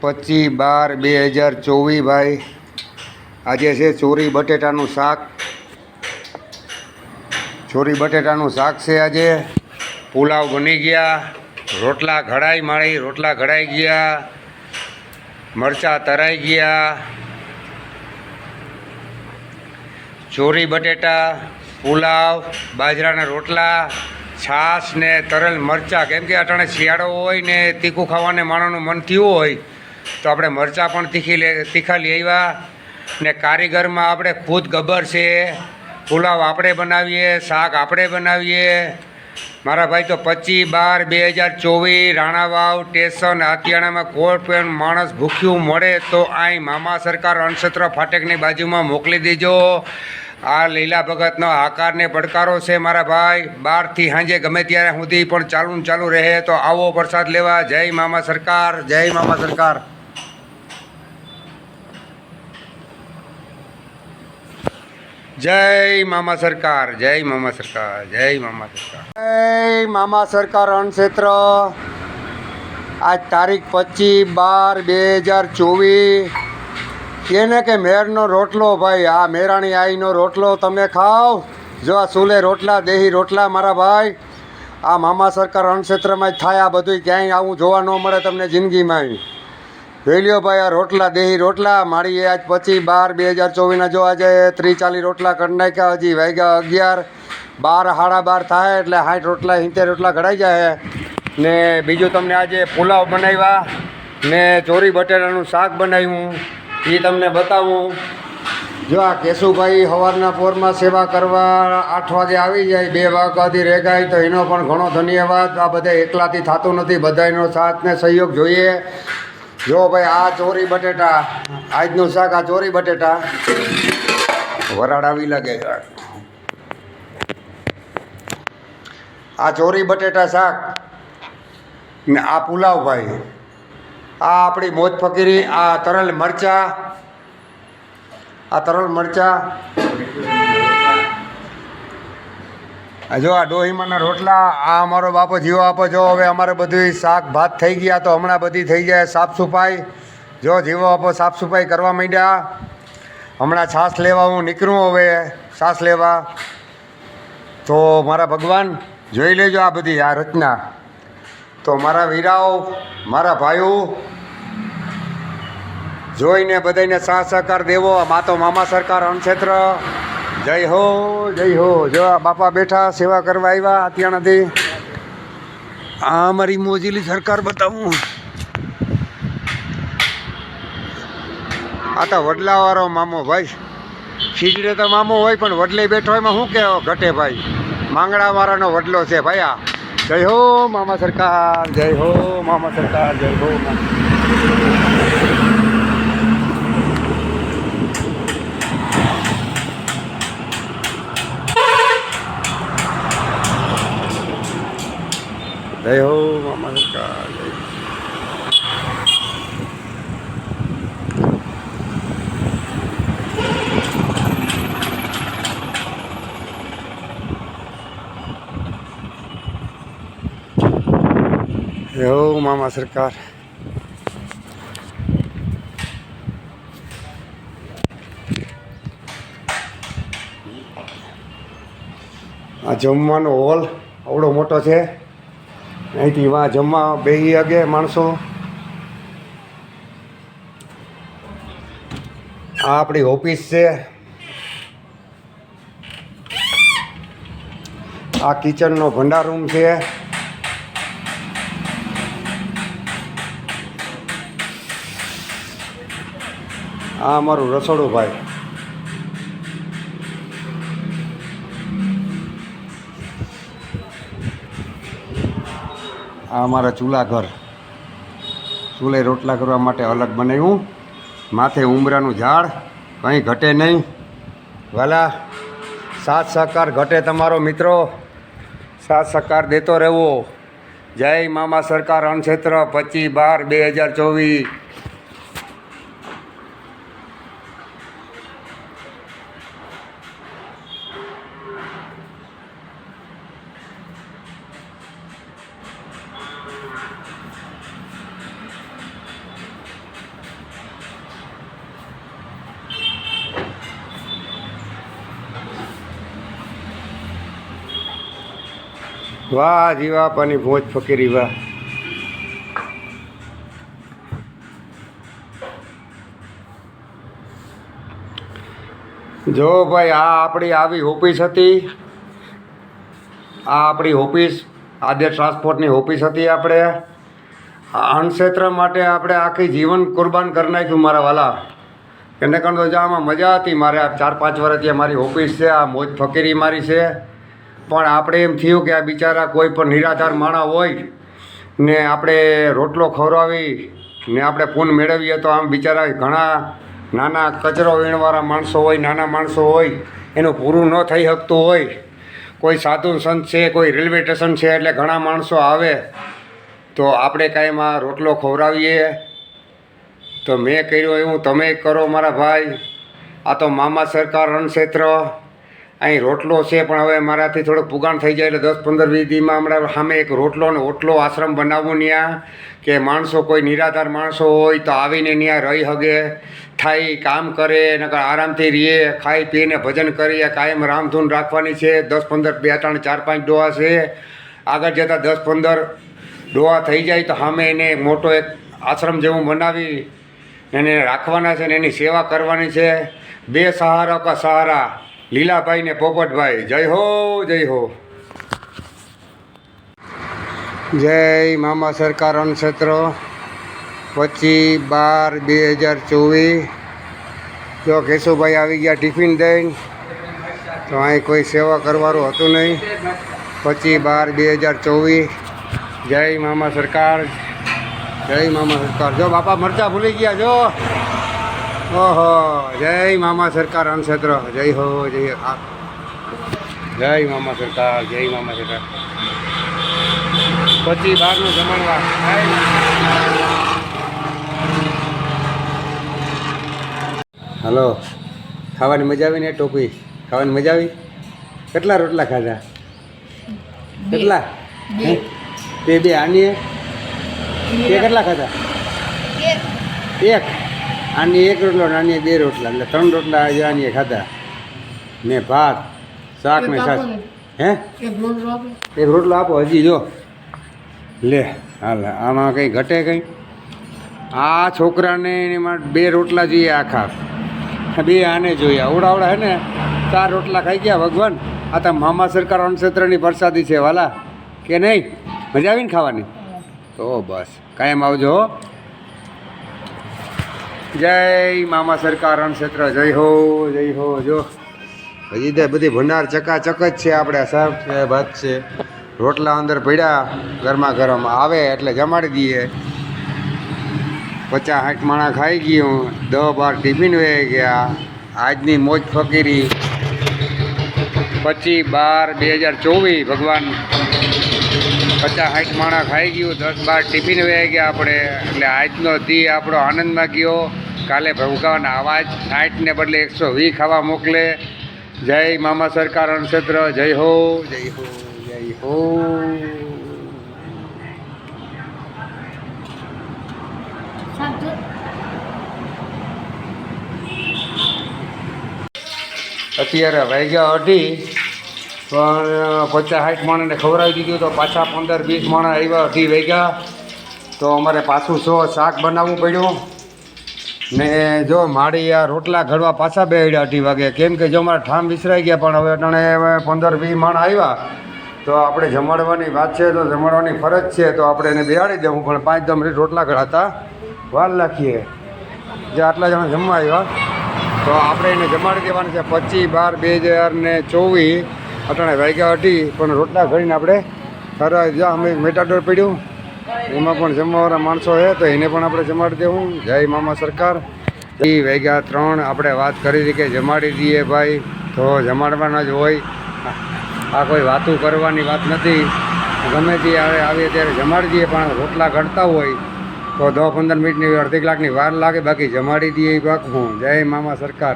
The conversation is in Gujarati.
25/12/2024 ભાઈ આજે છે ચોરી બટેટાનું શાક. ચોરી બટેટાનું શાક છે આજે. પુલાવ બની ગયા, રોટલા ઘડાઈ ગયા, મરચાં તરાઈ ગયા. ચોરી બટેટા, પુલાવ, બાજરાના રોટલા, છાશ ને તરેલ મરચાં. કેમ કે અટાણે શિયાળો હોય ને તીખું ખાવાને માણસનું મન થયું હોય તો આપણે મરચાં પણ તીખા લઈ આવ્યા ને કારીગરમાં આપણે ખુદ ગબ્બર છે. પુલાવ આપણે બનાવીએ, શાક આપણે બનાવીએ. મારા ભાઈ તો 25/12/2024 રાણાવાવ સ્ટેશન આતિયાણામાં કોઈ પણ માણસ ભૂખ્યું મળે તો અહીં મામા સરકાર અન્નક્ષેત્ર ફાટકની બાજુમાં મોકલી દેજો. આ લીલા ભગતનો આકાર ને પડકારો છે મારા ભાઈ. 12થી સાંજે ગમે ત્યારે સુધી પણ ચાલુ રહે તો આવો પ્રસાદ લેવા. જય મામા સરકાર, જય મામા સરકાર. જય મામા સરકાર, જય મામા સરકાર, જય મામા સરકાર, જય મામા સરકાર અન્નક્ષેત્ર. આજ તારીખ 25/12/2024. એને કે મેરનો રોટલો ભાઈ, આ મેરાણી આઈનો રોટલો તમે ખાઓ. જો આ ચૂલે રોટલા, દેહી રોટલા મારા ભાઈ. આ મામા સરકાર અન્નક્ષેત્રમાં જ થાય આ બધું. ક્યાંય આવું જોવા ન મળે તમને જિંદગીમાં. જોઈ લ્યો ભાઈ, આ રોટલા, દેહી રોટલા મારી આજ 25/12/2024 જો આજે 30-40 રોટલા કરી નાખ્યા. હજી વાગ્યા 11, 12 સાડા 12 થાય એટલે 60 રોટલા 70 રોટલા ઘડાઈ જાય. ને બીજું તમને આજે પુલાવ બનાવ્યા ને ચોરી બટેટાનું શાક બનાવ્યું એ તમને બતાવું. જો આ કેશુભાઈ સવારના પોરમાં સેવા કરવા 8 વાગે આવી જાય, 2 વાગ્યાથી રેગાય તો એનો પણ ઘણો ધન્યવાદ. આ બધા એકલાથી થતું નથી, બધાનો સાથ ને સહયોગ જોઈએ. જો ભાઈ આ ચોરી બટેટા આજનું શાક, આ ચોરી બટેટા વરાળ આવી લાગે. આ ચોરી બટેટા શાક ને આ પુલાવ ભાઈ, આ આપણી મોજ ફકીરી. આ તરલ મરચાં, આ તરલ મરચાં. જો આ ડોહીમાના રોટલા. આ અમારો બાપો જીવો આપો. જો હવે અમારે બધું શાક ભાત થઈ ગયા તો હમણાં બધી થઈ જાય સાફ સફાઈ. જો જીવો આપો સાફ સફાઈ કરવા માંડ્યા. હમણાં છાશ લેવા હું નીકળું. હવે છાશ લેવા તો મારા ભગવાન જોઈ લેજો આ બધી આ રચના. તો મારા વીરાઓ, મારા ભાઈઓ, જોઈને બધાને સાથ સહકાર દેવો. આ તો મામા સરકાર અન્નક્ષેત્ર. જય હો, જય હો. જો આ બાપા બેઠા સેવા કરવા આવ્યા અત્યારથી. આ અમારી મોજીલી સરકાર બતાવું. આ તો વડલાવાળો મામો ભાઈ. ખીજડે તો મામો હોય પણ વડલે બેઠો એમાં શું કહેવો ઘટે ભાઈ. માંગણાવાળાનો વડલો છે ભાઈ આ. જય હો મામા સરકાર, જય હો મામા સરકાર, જય હો જય હો મામા સરકાર. જય હો મામા સરકાર. આ જમવાનો હોલ આવડો મોટો છે. અહીંથી વાં જમવા બેસી શકે માણસો. આ આપણી ઓફિસ છે. આ કિચનનો ભંડાર રૂમ છે. આ અમારું રસોડું ભાઈ. આ અમારા ચૂલા ઘર. ચૂલે રોટલા કરવા માટે અલગ બનાવ્યું. માથે ઉંબરાનું ઝાડ, કંઈ ઘટે નહીં. વાલા સાથ સહકાર ઘટે તમારો મિત્રો. સાથ સહકાર દેતો રહેવો. જય મામા સરકાર અન્નક્ષેત્ર 25/12/2024. વાહ જીવાપાની ભોજ ફકીરી વાહ. જો ભાઈ આ આપણી આવી ઓફિસ હતી, આ આપણી ઓફિસ આદ્ય ટ્રાન્સપોર્ટની ઓફિસ હતી. આપણે અન્નક્ષેત્ર માટે આપણે આખી જીવન કુરબાન કરી નાખ્યું મારા વાલા. એને કારણ તો આમાં મજા હતી. મારે આ 4-5 વર્ષથી મારી ઓફિસ છે, આ મોજ ફકીરી મારી છે. પણ આપણે એમ થયું કે આ બિચારા કોઈ પણ નિરાધાર માણસ હોય ને આપણે રોટલો ખવડાવી ને આપણે પૂન મેળવીએ તો આમ બિચારા ઘણા નાના કચરો વીણવાળા માણસો હોય, નાના માણસો હોય, એનું પૂરું ન થઈ શકતું હોય. કોઈ સાધુ સંત છે, કોઈ રેલવે સ્ટેશન છે, એટલે ઘણા માણસો આવે તો આપણે કાંઈ એમાં રોટલો ખવડાવીએ. તો મેં કર્યું એવું તમે કરો મારા ભાઈ. આ તો મામા સરકાર અન્નક્ષેત્ર અહીં રોટલો છે, પણ હવે મારાથી થોડુંક પુગાણ થઈ જાય એટલે 10-15-20 દીમાં હમણાં સામે એક રોટલો ને ઓટલો આશ્રમ બનાવવું ત્યાં, કે માણસો કોઈ નિરાધાર માણસો હોય તો આવીને ત્યાં રહી શકે, થાય કામ કરે, નકર આરામથી રહીએ, ખાઈ પીને ભજન કરીએ. કાયમ રામધૂન રાખવાની છે. 10-15 2-3 4-5 ડોહા છે. આગળ જતાં 10-15 ડોહા થઈ જાય તો સામે એને મોટો એક આશ્રમ જેવું બનાવી એને રાખવાના છે ને એની સેવા કરવાની છે. બે સહારા કા સહારા, લીલાભાઈ ને પોપટભાઈ. જય હો, જય હો. જય મામા સરકાર અન્નક્ષેત્ર 25/12/2024. જો કેશુભાઈ આવી ગયા ટિફિન દઈને. તો અહીં કોઈ સેવા કરવાનું હતું નહીં. 25/12/2024. જય મામા સરકાર, જય મામા સરકાર. જો બાપા મરચા ભૂલી ગયા જો. ઓહો, જય મામા સરકાર અન્નક્ષેત્ર. જય હો, જય હા, જય મામા સરકાર, જય મામા સરકાર. 25/12 જમણવાર. હલો, ખાવાની મજા આવી ને? ટોપી ખાવાની મજા આવી? કેટલા રોટલા ખાધા? કેટલા? તે બે આની તે કેટલા ખાધા? એક. આની એક રોટલો, નાની 2 રોટલા, એટલે 3 રોટલા આજે આની ખાધા ને ભાત, શાક ને છાશ. હે, એક રોટલો આપો હજી. જો લે, હાલ આમાં કંઈ ઘટે કંઈ? આ છોકરાને એમાં 2 રોટલા જોઈએ આખા, 2 આને જોઈએ. અવડાવડા હે ને 4 રોટલા ખાઈ ગયા ભગવાન. આ તો મામા સરકાર અન્નક્ષેત્રની પ્રસાદી છે વાલા, કે નહીં? મજા આવીને ખાવાની? તો બસ કાયમ આવજો. જય મામા સરકાર અન્નક્ષેત્ર. જય હો, જય હો. જો હજી તો બધી ભંડાર ચકાચક જ છે. આપણે શાક છે, ભાત છે, રોટલા અંદર પડ્યા ગરમા ગરમ આવે એટલે જમાડી દઈએ. 50-60 માણસ ખાઈ ગયું. 10-12 ટિફિન વહી ગયા. આજની મોજ ફકીરી 25/12/2024 ભગવાન. 50-60 માણસ ખાઈ ગયું, 10-12 ટિફિન વહી ગયા આપણે. એટલે આજનો દી આપણો આનંદમાં ગયો. કાલે ભગવાન આવાજ 60 ને બદલે 120 ખાવા મોકલે. જય મામા સરકાર અન્નક્ષેત્ર. જય હો, જય હો, જય હો. અત્યારે વાગ્યા 2:30, પણ 50-60 માણસને ખવડાવી દીધું તો પાછા 15-20 માણસ આવ્યા. 2:30 વાગ્યા તો અમારે પાછું શાક બનાવવું પડ્યું ને. જો મારી આ રોટલા ઘડવા પાછા બેહ્યા 2:30 વાગે, કેમ કે જો અમારા ઠામ વિસરાઈ ગયા. પણ હવે અટાણે 15-20 માણસ આવ્યા તો આપણે જમાડવાની વાત છે, તો જમાડવાની ફરજ છે, તો આપણે એને બેહાડી દેવું. પણ 5-10 મિનિટ રોટલા ઘડાતા વાર નાખીએ. જે આટલા જણા જમવા આવ્યા તો આપણે એને જમાડી દેવાનું છે. 25/12/2024 અટાણે વાગ્યા 2:30, પણ રોટલા ઘડીને આપણે સારા જ્યાં અમે મેટાડોર પડ્યું એમાં પણ જમવાવાળા માણસો છે તો એને પણ આપણે જમાડી દેવું. જય મામા સરકાર. વાગ્યા 3 આપણે વાત કરી હતી કે જમાડી દઈએ ભાઈ, તો જમાડવાના જ હોય. આ કોઈ વાતું કરવાની વાત નથી. ગમે તે આવીએ ત્યારે જમાડી દઈએ, પણ રોટલા ઘડતા હોય તો 10-15 મિનિટની, અડધી કલાકની વાર લાગે, બાકી જમાડી દઈએ પાકું. જય મામા સરકાર.